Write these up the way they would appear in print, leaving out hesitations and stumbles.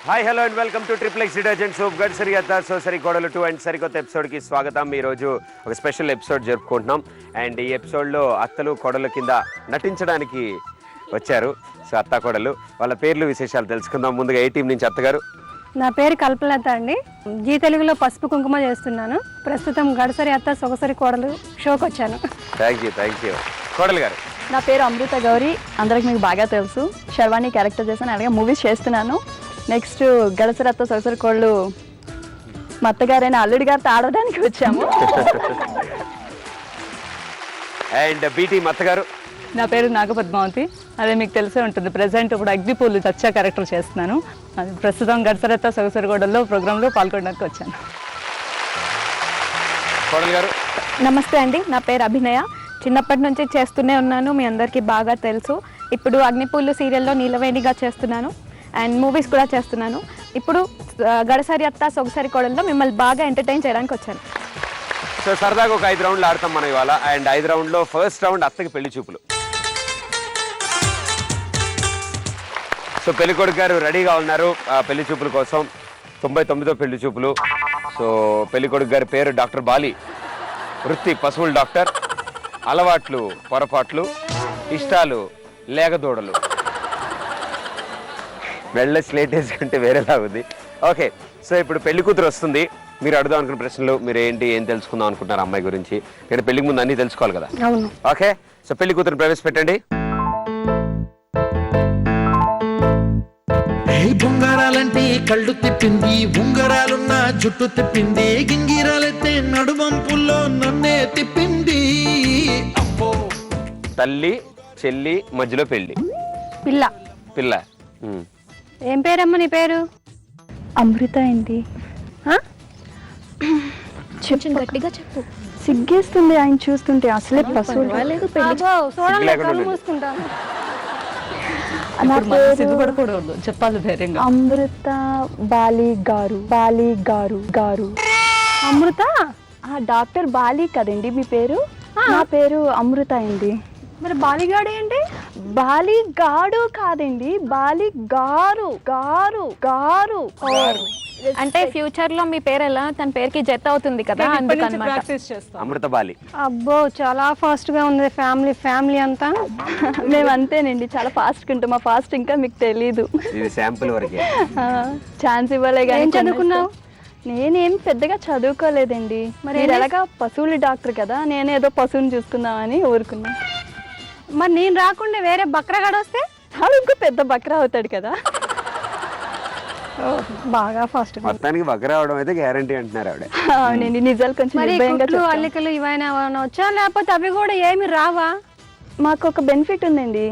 Hi hello and welcome to triple X detergent soap గడ్సరి అత్త సోసరి కోడలు 2 అండ్ సరికొత్త ఎపిసోడ్కి స్వాగతం. ఈరోజు ఒక స్పెషల్ ఎపిసోడ్ జరుపుకుంటున్నాం అండ్ ఈ ఎపిసోడ్లో అత్తలు కోడలు కింద నటించడానికి వచ్చారు. సో అత్త కోడలు వాళ్ళ పేర్లు విశేషాలు తెలుసుకుందాం. ముందుగా ఏ టీం నుంచి అత్తగారు? నా పేరు కల్పలత అండి. జీ తెలుగులో పసుపు కుంకుమ చేస్తున్నాను. ప్రస్తుతం గడసరి అత్త సొగసరి కోడలు షోకి వచ్చాను. థ్యాంక్ యూ కోడలు గారు. నా పేరు అమృత గౌరి, అందరికి మీకు బాగా తెలుసు. శర్వాణి క్యారెక్టర్ చేశాను, అలాగే మూవీస్ చేస్తున్నాను. నెక్స్ట్ గడసరి అత్త సొగసరి కోడలు మా అత్తగారైన అల్లుడి గారితో ఆడడానికి వచ్చాము. అండ్ బీటీ అత్తగారు. నా పేరు నాగపద్మావతి, అదే మీకు తెలిసే ఉంటుంది. ప్రజెంట్ ఇప్పుడు అగ్నిపూలు చచ్చా క్యారెక్టర్ చేస్తున్నాను. అది ప్రస్తుతం గడసరి అత్త సొగసరి కోడల్లో ప్రోగ్రాంలో పాల్గొనడానికి వచ్చాను. కోడలు గారు. నమస్తే అండి, నా పేరు అభినయ. చిన్నప్పటి నుంచి చేస్తూనే ఉన్నాను, మీ అందరికీ బాగా తెలుసు. ఇప్పుడు అగ్నిపూలు సీరియల్లో నీలవేణిగా చేస్తున్నాను అండ్ మూవీస్ కూడా చేస్తున్నాను. ఇప్పుడు గడసరి అత్త సొగసరి కోడల్లో మిమ్మల్ని బాగా ఎంటర్టైన్ చేయడానికి వచ్చాను. సో సరదాగా ఒక 5 రౌండ్లు ఆడతాం మనం ఇవాళ. అండ్ 5 రౌండ్లో ఫస్ట్ రౌండ్ అత్తకి పెళ్లి చూపులు. సో పెళ్లికొడుకు గారు రెడీగా ఉన్నారు పెళ్లి చూపుల కోసం. 99వ పెళ్లి చూపులు. సో పెళ్లికొడుకు గారి పేరు డాక్టర్ బాలి, వృత్తి పశువుల డాక్టర్, అలవాట్లు పొరపాట్లు, ఇష్టాలు లేగదూడలు. వెళ్ళ స్లేట్ వేసుకుంటే వేరేలా ఉంది. ఓకే, సో ఇప్పుడు పెళ్లి కూతురు వస్తుంది. మీరు అడుగుదాం అనుకున్న ప్రశ్నలు మీరు ఏం తెలుసుకుందాం అనుకుంటున్నారు అమ్మాయి గురించి? నేను పెళ్లికి ముందు అన్నీ తెలుసుకోవాలి కదా. అవును. ఓకే, సో పెళ్లి కూతురు ప్రవేశపెట్టండి. బొంగారాలంటే కళ్ళు తిప్పింది, ఉంగరాలున్న జుట్టు తిప్పింది, గింగిరాలైతే నడుమంపుల్లో నన్నే తిప్పింది. అబ్బో. తల్లి చెల్లి మధ్యలో పెళ్లి. పిల్ల. ఏం పేరమ్మ నీ పేరు? అమృత అండి. కొంచెం గట్టిగా చెప్పు. సిగ్గేస్తుంది ఆయన చూస్తుంటే, అసలే పశువులు. చూడండి, కళ్ళు మూసుకుంటాను. సిగ్గుపడకూడదు, చెప్పాలి ధైర్యంగా. అమృత బాలి గారు. అమృత డాక్టర్ బాలి కదండి మీ పేరు? నా పేరు అమృత అండి. మరి బాలిగాడు ఏంటి? బాలిగాడు కాదండి, బాలిగారు. అంటే ఫ్యూచర్ లో మీ పేరు ఎలా తన పేరుకి జత అవుతుంది కదా, అందుకన్నమాట. ప్రాక్టీస్ చేస్తాం. అమృత బాలి. అబ్బో చాలా ఫాస్ట్ గా ఉంది. ఫ్యామిలీ అంతా మేము అంతేనండి, చాలా ఫాస్ట్ ఉంటాం. మా ఫాస్ట్ ఇంకా మీకు తెలీదు. ఇది శాంపుల్ వరకే. ఛాన్స్ ఇవ్వలే. ఏం చదువుకున్నావు? నేనేం పెద్దగా చదువుకోలేదండి. మరి ఎలాగా పశువుల డాక్టర్ కదా, నేనేదో పశువుని చూసుకుందామని ఊరుకున్నా. మరి నేను రాకుండా వేరే బక్రగాడు వస్తే చాలా ఇంకో పెద్ద బక్రా అవుతాడు కదా. బాగా ఫాస్ట్. మొత్తానికి బకరా అవడం అయితే గ్యారంటీ అంటున్నారు ఆవిడ. అవునండి, నిజాలు కొంచెం మరి నిర్భయంగా కుట్లు చెప్తాను. అల్లికలు ఇవైనా వచ్చా, లేకపోతే అవి కూడా ఏమి రావా? మాకు ఒక బెనిఫిట్ ఉందండి.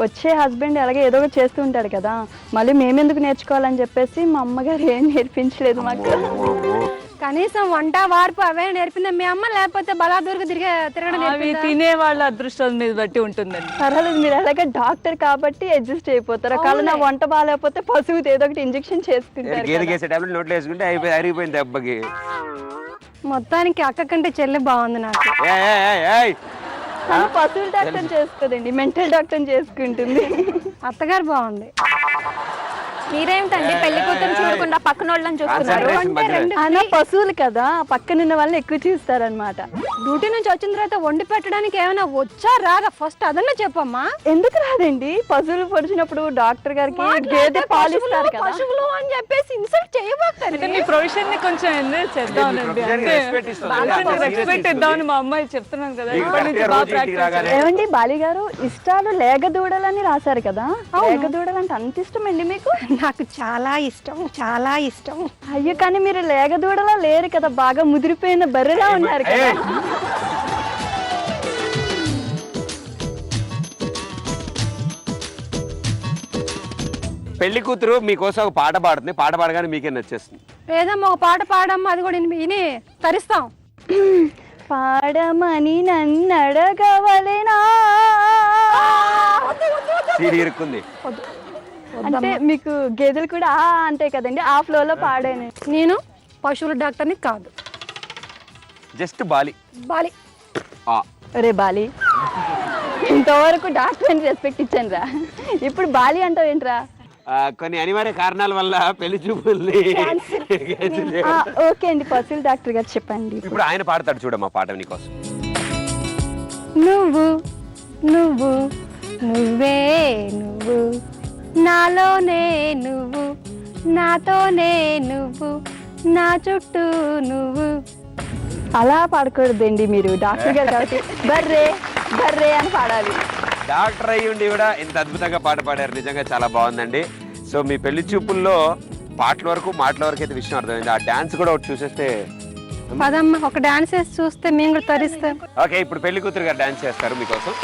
వచ్చే హస్బెండ్ అలాగే ఏదో ఒకటి చేస్తూ ఉంటాడు కదా, మళ్ళీ మేమెందుకు నేర్చుకోవాలని చెప్పేసి మా అమ్మగారు ఏం నేర్పించలేదు మాకు. కనీసం వంట వార్పు అవే నేర్పిందా మీ అమ్మ? లేకపోతే బలాదూరుకు తిరగడం అవి తినే వాళ్ళ అదృష్టం మీద బట్టి ఉంటుందండి. పర్వాలేదు, మీరు అలాగే డాక్టర్ కాబట్టి అడ్జస్ట్ అయిపోతారు. ఒకవేళ నా వంట బాగాలేకపోతే పశువుకి ఏదో ఒకటి ఇంజెక్షన్ చేసుకుంటారు. గేదె కేసే టాబ్లెట్ నోట్లో వేసుకుంటే అరిగిపోయింది దెబ్బకి. మొత్తానికి అక్క కంటే చెల్లె బాగుంది నాకు. తను పశువుల డాక్టర్ చేసుకోదండి, మెంటల్ డాక్టర్ చేసుకుంటుంది. అత్తగారు బాగుంది. మీరేమిటండి పెళ్లి కూతురు చూడకుండా పక్కన వాళ్ళని చూస్తున్నారు? అలా పశువులు కదా, పక్కనున్న వాళ్ళని ఎక్కువ చూస్తారనమాట. డ్యూటీ నుంచి వచ్చిన తర్వాత వండి పెట్టడానికి ఏమైనా వచ్చా రాగా ఫస్ట్ అదన్నా చెప్పమ్మా. ఎందుకు రాదండి? పశువులు పొడిచినప్పుడు డాక్టర్ గారికి గేదె పాలిస్తారు కదా. పశువులు అని చెప్పేసి ఇన్సల్ట్ చేయబోతారు. మీ ప్రొఫెషన్ ని కొంచెం ఎంజాయ్ చేద్దామనండి, అంటే రెస్పెక్ట్ ఇద్దామని మా అమ్మాయి చెప్తున్నాను కదా. ఇప్పటి నుంచి బాగా ప్రాక్టీస్. ఏమండి బాలి గారు, ఇష్టాలు లేగదూడలని రాశారు కదా, లేగదూడలు అంటే అంత ఇష్టమండి మీకు? నాకు చాలా ఇష్టం. అయ్యో, కానీ మీరు లేగదూడలా లేరు కదా, బాగా ముదిరిపోయిన బర్రెలా ఉన్నారు కదా. పెళ్లి కూతురు మీకోసం ఒక పాట పాడుతుంది. పాట పాడగానే మీకే నచ్చేస్తుంది. ఏదమ్మా ఒక పాట పాడమ్మా, అది కూడా విని తరిస్తాం. పాడమని నన్నడగవలెనా? సీడీ ఇరుక్కుంది. అంటే మీకు గేదెలు కూడా అంతే కదండి, ఆ ఫ్లోలో పాడాను. నేను పశువుల డాక్టర్ని కాదు, జస్ట్ బాలి. అరే బాలి, ఇంతవరకు డాక్టర్ అని రెస్పెక్ట్ ఇచ్చాను రా, ఇప్పుడు బాలి అంటావు ఏంట్రా? కొన్ని అనివార్య కారణాల వల్ల పెళ్లి చూపుల్ని ఓకే అండి, పర్సనల్ డాక్టర్ గారు చెప్పండి. ఇప్పుడు ఆయన పాడతాడు చూడమ్మా పాట నీకోసం. నువ్వు నువ్వు నువ్వే నువ్వు నాలోనే నువ్వు నాతోనే నువ్వు నా చుట్టూ నువ్వు. అలా పాడకూడదండి, మీరు డాక్టర్ గారు కాబట్టి బర్రే బర్రే అని పాడాలి. డాక్టర్ అయ్యి ఉండి కూడా ఇంత అద్భుతంగా పాట పాడారు, నిజంగా చాలా బాగుందండి. సో మీ పెళ్లి చూపుల్లో పాటల వరకు మాటల వరకు అయితే విషయం అర్థమైంది. ఆ డాన్స్ కూడా ఒకటి చూసేస్తే. పదమ్మ ఒక డాన్స్ వేసి చూస్తే మేము కూడా తరిస్తాం. ఓకే, ఇప్పుడు పెళ్లి కూతురు గారు డాన్స్ చేస్తారు మీకోసం.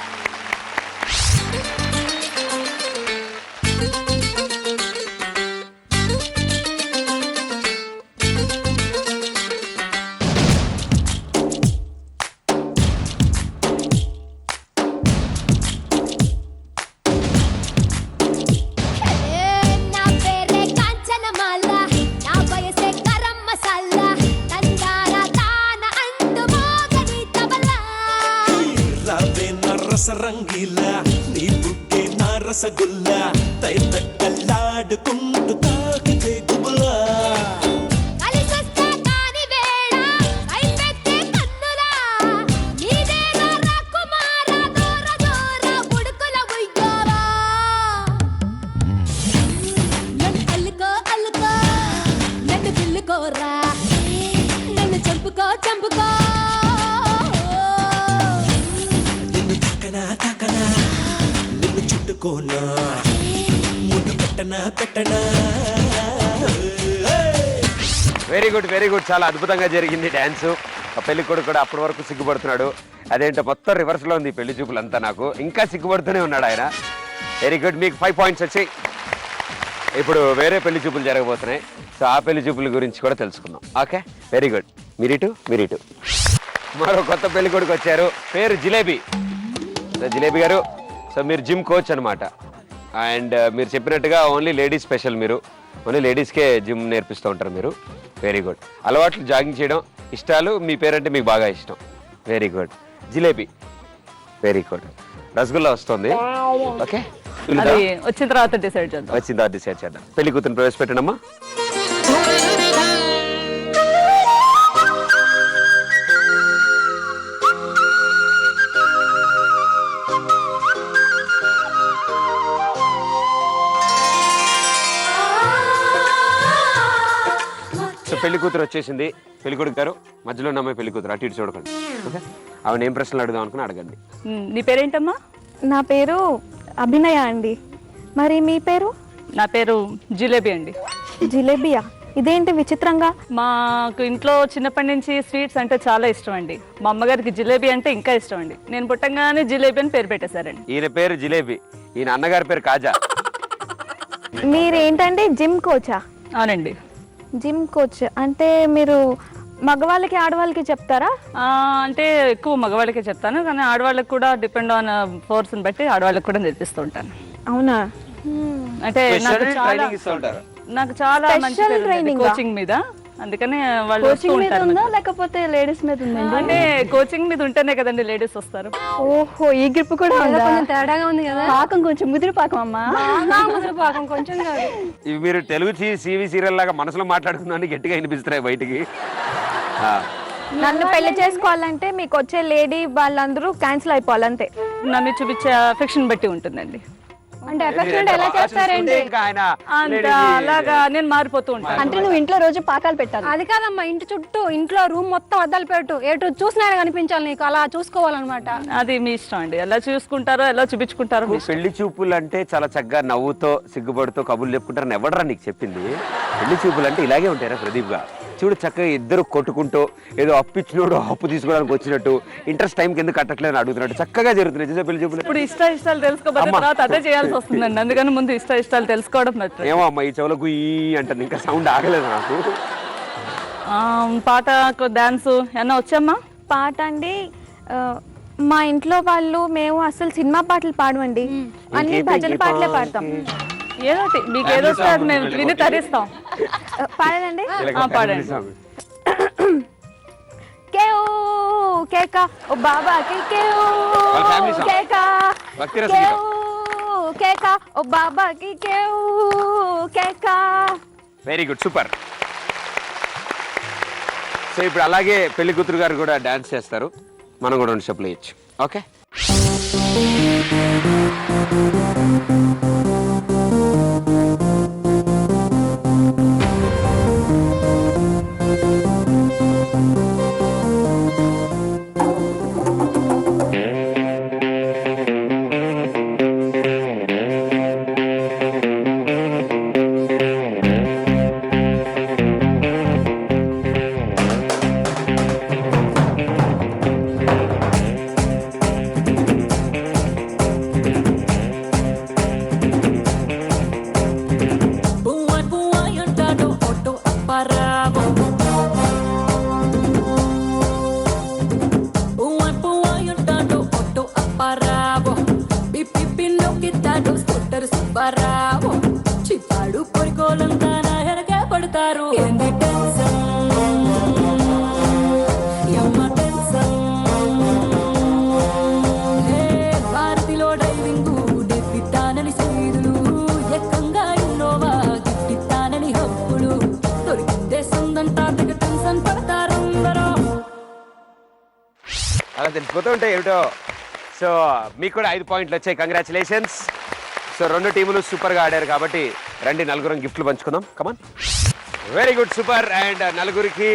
నా పేరే కాంచనమాల నా వయసే గరం మసాలా తందార తాన అంటు మోగని తబలా రావే నా రసరంగీలా నీ బుగ్గే నా రసగుల్లా తైతక్కల్లాడుకుంటూ తాకితే గుబులా కలిసొస్తా కాని వేళ కైపెట్టే కన్నులా నీదేనా రాకుమార దూర దూర ఉడుకుల ఉయ్యారా నన్ను అల్లుకో అల్లుకో నన్ను పిల్లుకోరా నన్ను చంపుకో చంపుకో నిన్ను తాకనా నిన్ను చుట్టుకోనా ముద్దు పెట్టనా వెరీ గుడ్ వెరీ గుడ్, చాలా అద్భుతంగా జరిగింది డ్యాన్స్. పెళ్లి కొడుకు కూడా అప్పటి వరకు సిగ్గుపడుతున్నాడు, అదేంటో మొత్తం రివర్స్లో ఉంది పెళ్లి చూపులంతా. నాకు ఇంకా సిగ్గుపడుతూనే ఉన్నాడు ఆయన. వెరీ గుడ్, మీకు 5 పాయింట్స్ వచ్చాయి. ఇప్పుడు వేరే పెళ్లి చూపులు జరగబోతున్నాయి, సో ఆ పెళ్లి చూపుల గురించి కూడా తెలుసుకుందాం. Okay, very good. మీరిటు మరో కొత్త పెళ్లి కొడుకు వచ్చారు, పేరు జిలేబీ. సో జిలేబీ గారు, సో మీరు జిమ్ కోచ్ అనమాట. అండ్ మీరు చెప్పినట్టుగా ఓన్లీ లేడీస్ స్పెషల్, మీరు ఓన్లీ లేడీస్కే జిమ్ నేర్పిస్తూ ఉంటారు మీరు. Very good. అలవాట్లు జాగింగ్ చేయడం ఇష్టాలు, మీ పేరంటే మీకు బాగా ఇష్టం. Very good. Jalebi, very good. Rasgulla వస్తుంది. ఓకే, అది వచ్చిన తర్వాత డిసైడ్ చేద్దాం. వచ్చిందా డిసైడ్ చేద్దాం. పెళ్లి కూతురు ప్రవేశపెట్టండమ్మా. సో పెళ్లి కూతురు వచ్చేసింది. పెళ్లి కొడుకు గారు మధ్యలో ఉన్న అమ్మాయి పెళ్లి కూతురు, అటు ఇటు చూడకండి. ఓకే, ఆవిడ ఏం ప్రశ్నలు అడుగుదాం అనుకుని అడగండి. నీ పేరేంటమ్మా? నా పేరు అభినయ అండి. మరి మీ పేరు? నా పేరు జిలేబీ అండి. జిలేబియా, ఇదేంటి విచిత్రంగా? మాకు ఇంట్లో చిన్నప్పటి నుంచి స్వీట్స్ అంటే చాలా ఇష్టం అండి. మా అమ్మగారికి జిలేబీ అంటే ఇంకా ఇష్టం అండి. నేను పుట్టంగానే జిలేబీ అని పేరు పెట్టేశారండి. ఈయన పేరు జిలేబీ, ఈయన అన్నగారి పేరు కాజా. మీరేంటండి జిమ్ కోచా? అవునండి. జిమ్ కోచ్ అంటే మీరు మగవాళ్ళకి ఆడవాళ్ళకి చెప్తారా? అంటే ఎక్కువ మగవాళ్ళకే చెప్తాను, కానీ ఆడవాళ్ళకి కూడా డిపెండ్ ఆన్ ఫోర్స్ని బట్టి ఆడవాళ్ళకి కూడా నేర్పిస్తూ ఉంటాను. అవునా? అంటే నాకు చాలా మంచి Special training ఆ? కోచింగ్ మీద, అందుకని వాళ్ళు వస్తూ కోచింగ్ మీద ఉంటారు. ఉందా లేకపోతే లేడీస్ మీద ఉందండి? అంటే కోచింగ్ మీద ఉంటేనే కదండి లేడీస్ వస్తారు. ఓహో, ఈ గ్రిప్ కూడా ఉందా? కొంచెం తేడాగా ఉంది కదా. పాకం కొంచెం ముదిరి పాకం అమ్మా. ముదురు పాకం కొంచెం కాదు. ఇవి మీరు తెలుగు సివి సీరియల్ లాగా మనసులో మాట్లాడుకున్నాను గట్టిగా వినిపిస్తున్నాయి బయటికి. నన్ను పెళ్లి చేసుకోవాలంటే మీకు వచ్చే లేడీ వాళ్ళందరూ క్యాన్సిల్ అయిపోవాలి అంతే. నన్ను చూపించే అఫెక్షన్ బట్టి ఉంటుందండి. అంటే ఎఫెక్షన్ ఎలా చేస్తారేంటి? ఇంకా ఆయన అంత అలాగా నేను మారిపోతూ ఉంటాను. అంటే నువ్వు ఇంట్లో రోజు పాకాలు పెట్టాలి. అది కాదమ్మా, ఇంటి చుట్టూ ఇంట్లో రూమ్ మొత్తం అద్దాలు పెట్టు, ఎటు చూసినా కనిపించాలి నీకు, అలా చూసుకోవాలన్నమాట. అది మీ ఇష్టం అండి, ఎలా చూసుకుంటారో ఎలా చూపించుకుంటారో మీ ఇష్టం. పెళ్లి చూపులు అంటే చాలా చక్కగా నవ్వుతో సిగ్గుపడుతూ కబుర్లు చెప్పుకుంటారని ఎవడరా నీకు చెప్పింది? పెళ్లి చూపులు అంటే ఇలాగే ఉంటారా ప్రదీప్ గా? చూడు చక్కగా ఇద్దరు కొట్టుకుంటూ ఏదో అప్పు ఇచ్చినోడు అప్పు తీసుకోవడానికి వచ్చినట్టు ఇంట్రెస్ట్ టైం కింద కట్టట్లేదని అడుగుతున్నట్టు చక్కగా జరుగుతుంది నిజంగా పెళ్లి చూపులు. ఇప్పుడు ఇష్టాలు తెలుసుకోబోతే తర్వాత అదే చేయాల్సి వస్తుందండి, అందుకని ముందు ఇష్టాలు తెలుసుకోవడం బెటర్. ఏమో అమ్మ ఈ చెవులకు ఈ అంటుంది, ఇంకా సౌండ్ ఆగలేదు నాకు. పాట డాన్స్ ఏమన్నా వచ్చామ్మా? పాట అండి, మా ఇంట్లో వాళ్ళు మేము అసలు సినిమా పాటలు పాడమండి, అన్ని భజన పాటలే పాడతాం. ఏదోటి మీకు ఏదో వస్తే మేము విని తరిస్తాం. పాడనండి. పాడండి. కేవ్ కేక ఓ బాబా కి కేవ్ వాళ్ళ family song. కేక భక్తి రస కేవ్ కేక ఓ బాబాకి కేవ్ కేక. Very good, super. సో ఇప్పుడు అలాగే పెళ్లి కూతురు గారు కూడా డాన్స్ చేస్తారు, మనం కూడా 2 స్టెప్లు వేయచ్చు. ఓకే, అంటాడు ఒట్టు అప్పారావు. అంటాడు ఒట్టు అప్పారావు. పిప్పి నొక్కిస్తాడు స్కూటర్ సుబ్బారావు. చిప్పాడు కొడుకోలంతా నా ఎనకే పడతారు. ఏంది టెన్షన్ యమ్మ టెన్షన్. భారతిలో డ్రైవింగు డెప్పిస్తానని సీదులు. ఎక్కంగా ఇన్నోవా గిట్టిస్తానని హక్కులు. దొరికిందే సొందంతా తెగ టెన్షన్ పడతారందరూ. అలా తెలిసిపోతూ ఉంటాయి ఏమిటో. సో మీకు కూడా 5 పాయింట్లు వచ్చాయి, కంగ్రాచులేషన్స్. సో 2 టీములు సూపర్గా ఆడారు కాబట్టి రండి నలుగురం గిఫ్ట్లు పంచుకుందాం. కమాన్, వెరీ గుడ్, సూపర్. అండ్ నలుగురికి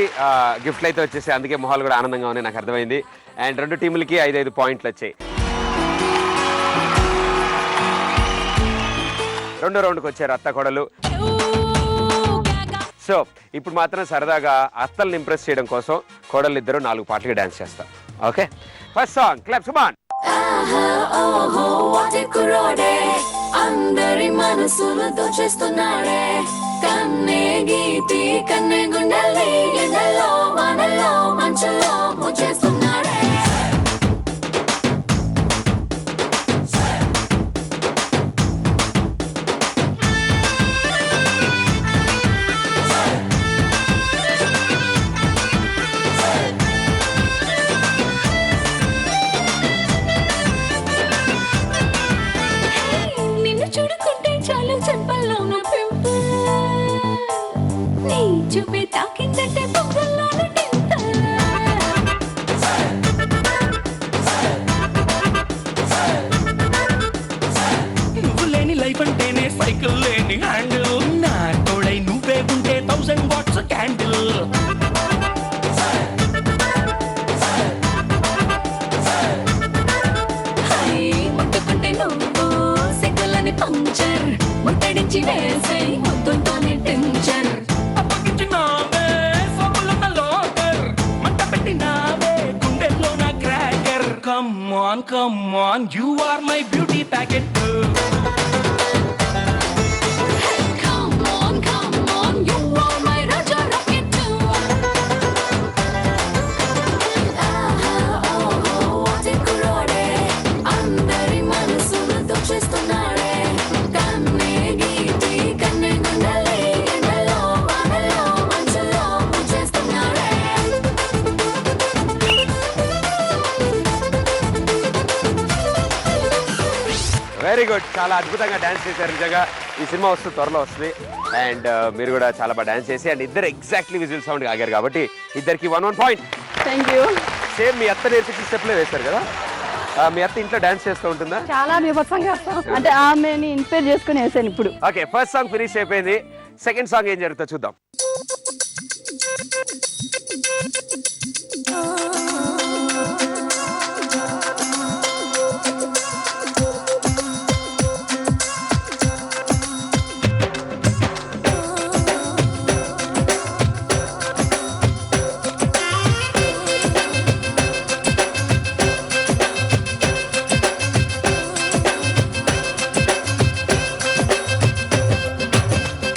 గిఫ్ట్లు అయితే వచ్చేసాయి, అందుకే మొహాలు కూడా ఆనందంగా ఉన్నాయి, నాకు అర్థమైంది. అండ్ 2 టీములకి 5 పాయింట్లు వచ్చాయి. 2వ రౌండ్కి వచ్చారు అత్త కోడలు. సో ఇప్పుడు మాత్రం సరదాగా అత్తల్ని ఇంప్రెస్ చేయడం కోసం కోడలు ఇద్దరు 4 పాటలుగా డాన్స్ చేస్తారు. ఓకే, ఫస్ట్ సాంగ్ క్లాప్స్ కమాన్. ఓహో వాటి కుర్రోడే అందరి మనసులు దోచేస్తున్నాడే. కన్నే గీతి కన్నే గుండెల్ని ఎండల్లో వానల్లో మంచుల్లో ముంచేస్తున్నాడే. నిన్ను చూడుకుంటే చాలు చెంపల్లో నా పింపుల్. నీ చూపే తాకిందంటే బొమ్మల్లో టింపుల్. నువ్వు లేని లైఫ్ అంటేనే సైకిల్ లేని హ్యాండిల్. నా తోడై నువ్వే ఉంటే 1000 వాట్స్ క్యాండిల్. ముట్టుకుంటే నువ్వు సెకలని పంచర్. ముట్టడించి వేసే ముద్దుతోనే టెన్షన్. అప్పగించినావే సోపులున్న లోకర్. మంట పెట్టినావే గుండెల్లో నా cracker. Come on you are my beauty packet. Come on, you are my Raja Rocket too. వాటి కుర్రోడే అందరి మనసులు దోచేస్తున్నాడే. కన్నే గీతి కన్నే గుండెల్ని ఎండల్లో వానల్లో మంచుల్లో ముంచేస్తున్నాడే. వెరీ గుడ్, చాలా అద్భుతంగా డాన్స్ చేశారు నిజంగా. ఈ సినిమా వస్తుంది, త్వరలో వస్తుంది. అండ్ మీరు కూడా చాలా బాగా డాన్స్ చేసి అండ్ ఇద్దరు ఎగ్జాక్ట్లీ విజిల్ సౌండ్ ఆగారు కాబట్టి ఇద్దరికి 1 పాయింట్. Thank you. సేమ్ మీ అత్త నేర్పించిన స్టెప్లే వేస్తారు కదా. మీ అత్త ఇంట్లో డాన్స్ చేస్తూ ఉంటుందా? చాలా బీభత్సంగా చేస్తాం. అంటే ఆమెని ఇన్స్పైర్ చేసుకుని వేసాను ఇప్పుడు. ఓకే, ఫస్ట్ సాంగ్ ఫినిష్ అయిపోయింది. సెకండ్ సాంగ్ ఏం జరుగుతుందో చూద్దాం.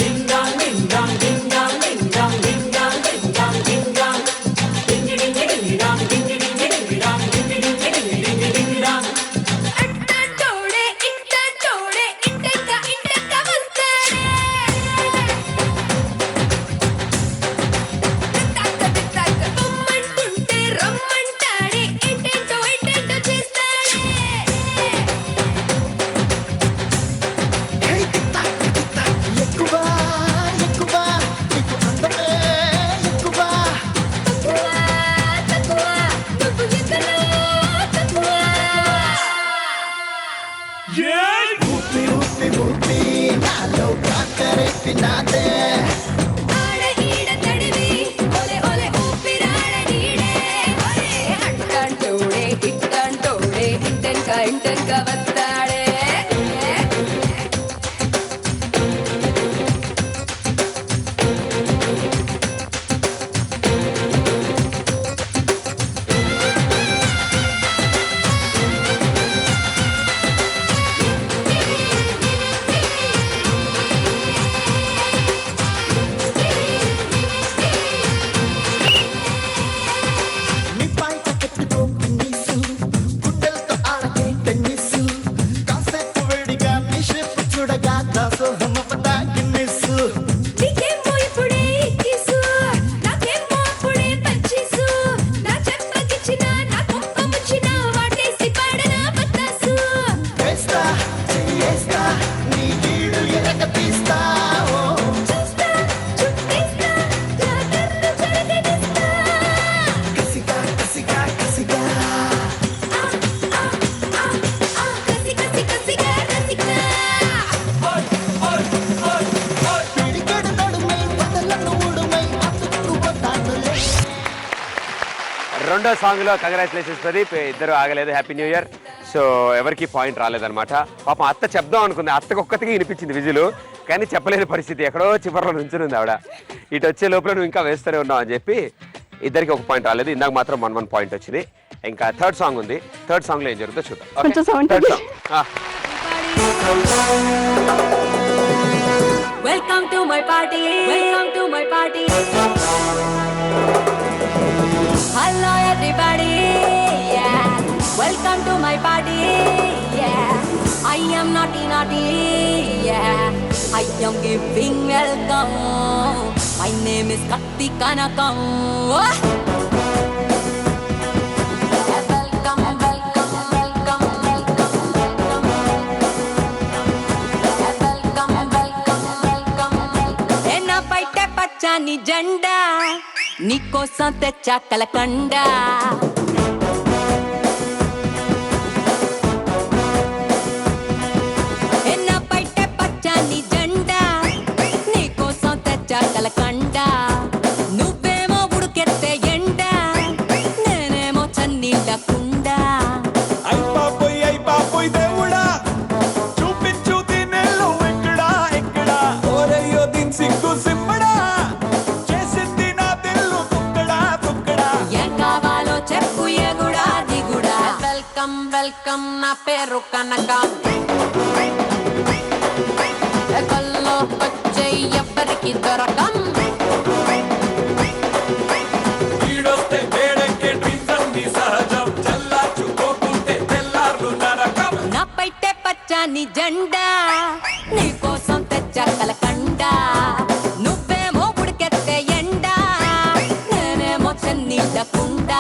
Ding dong, ding dong, ding dong, ding dong, ding dong, ding ding ding ding dong, ding ding చెప్పినాదే ఆడ ఈడ తడివి ఒలే ఒలే ఊపిరాడ నీడే ఒలే అంటంటోడే ఇట్టంటోడే ఇంటెంక వస్తాడే నీ పాయింట్ పెట్టుకో పిన్నిసు గుండెలతో ఆడకే టెన్నిసు కాసేపు వేడిగా నీ షేప్ చూడగా దాసోహమపదా గిన్నిసు నీకేమో ఇప్పుడే కిసు నాకేమో అప్పుడే పంచిసు నా చెంపకిచ్చిన నా కొంప ముచ్చిన వాటేసి పాడనా బత్తాసు వేస్తా చెయ్యేస్తా నీ గీడు ఎనక తీస్తా ఓ చూస్తా చుట్టేస్తా జాగర్లు జరగనిస్తా కసిగా కసిగా కసిగా కసిగా రసిగా పిడికెడు నడుమై వదలను ఊడుమై అతుక్కుపోతానులే రెండో సాంగ్ లో కంగ్రాచులేషన్స్ ప్రదీప్, ఇద్దరు ఆగలేదు. Happy new year. సో ఎవరికి పాయింట్ రాలేదన్నమాట. పాపం అత్త చెప్దాం అనుకుంది, అత్తకు ఒక్కతికి వినిపించింది విజులు, కానీ చెప్పలేని పరిస్థితి, ఎక్కడో చివరిలో నుంచునుంది ఆవిడ. ఇటు వచ్చే లోపల నువ్వు ఇంకా వేస్తూనే ఉన్నావు అని చెప్పి ఇద్దరికి ఒక పాయింట్ రాలేదు. ఇందాక మాత్రం 1 పాయింట్ వచ్చింది. ఇంకా థర్డ్ సాంగ్ ఉంది. థర్డ్ సాంగ్ లో ఏం జరుగుతుందో చూద్దాం. కొంచెం sound థర్డ్ తగ్గి. Song welcome to my party welcome to my party hello everybody welcome to my party I am naughty naughty I am giving welcome my name is Katthi Kanakam welcome welcome welcome welcome welcome welcome welcome welcome ఎన్న బయట పచ్చని జెండా నీకోసం తెచ్చా కలకండ ఎన్న బయట పచ్చని జెండా నీకోసం తెచ్చా కలకండ నువ్వేమో ఉడుకెత్తే ఎండ నేనేమో చన్నీళ్ళ కుండ అయిపోయి దేవుడా చూపించు తినేళ్ళు ఎక్కడా ఎక్కడా ఓరయ్యో దీని సిగ్గు సిమ్మడా చేసింది నా తెల్లు తుక్కడా తుక్కడా ఏం కావాలో చెప్పు ఎగుడా దిగుడా వెల్కమ్ వెల్కమ్ నా పేరు కనకం కల్లో వచ్చే ఎవ్వరికి దొరకం ఈడొస్తే వేడెక్కే డ్రీమ్స్ అన్ని సహజం చల్లార్చుకోకుంటే తెల్లార్లు నరకం నా పైటే పచ్చని జెండా నీకోసం తెచ్చా కలకండ నువ్వేమో ఉడికెత్తే ఎండ నేనేమో చన్నీళ్ళ కుండ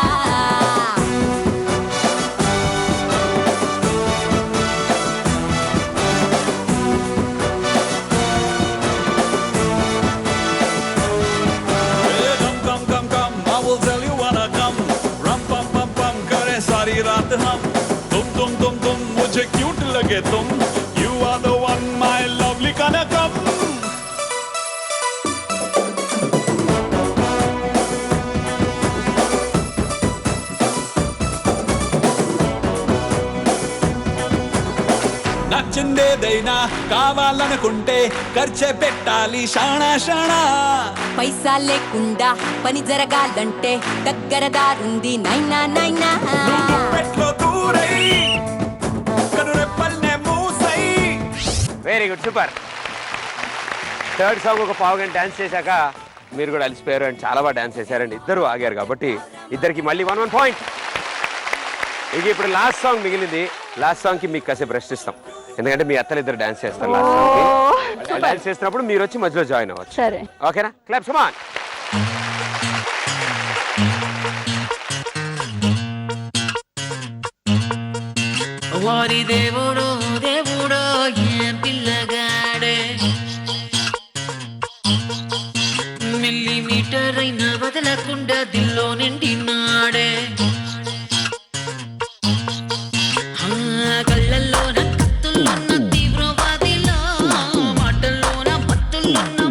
Come, come, come, come, I will tell you wanna come. Rum, pum, pum, pum, करे सारी रात हम. तुम, मुझे क्यूट लगे तुम. You are the one, my lovely Kanakam. నచ్చిందేదైనా కావాలనుకుంటే ఖర్చే పెట్టాలి షాణా షాణా పైసా లేకుండా పని జరగాలంటే దగ్గర దారుంది నైనా నైనా పెట్లో దూరై కనురెప్పల్నే మూసై very good, super. Third song ఒక పావు గంట డాన్స్ చేశాక మీరు కూడా అలసిపోయారు అండ్ చాలా బాగా డాన్స్ చేశారండి. ఇద్దరు ఆగారు కాబట్టి ఇద్దరికి మళ్ళీ 1 పాయింట్. ఇక ఇప్పుడు లాస్ట్ సాంగ్ మిగిలింది. లాస్ట్ సాంగ్ కి మీకు కాసేపు రెస్ట్ ఇస్తాం, ఎందుకంటే మీ అత్తలు ఇద్దరు డాన్స్ చేస్తారు. లాస్ట్ సాంగ్ కి డాన్స్ చేస్తున్నప్పుడు మీరు వచ్చి మధ్యలో జాయిన్ అవ్వచ్చు. సరే. ఓకేనా? Claps, come on. వారి దేవుడో దేవుడో ఏం పిల్లగాడే మిల్లీమీటర్ అయినా వదలకుండా దిల్లో నిండినాడే కళ్ళల్లో కత్తుల్లో తీవ్రవాదిలో మాటల్లోన మత్తుల్లో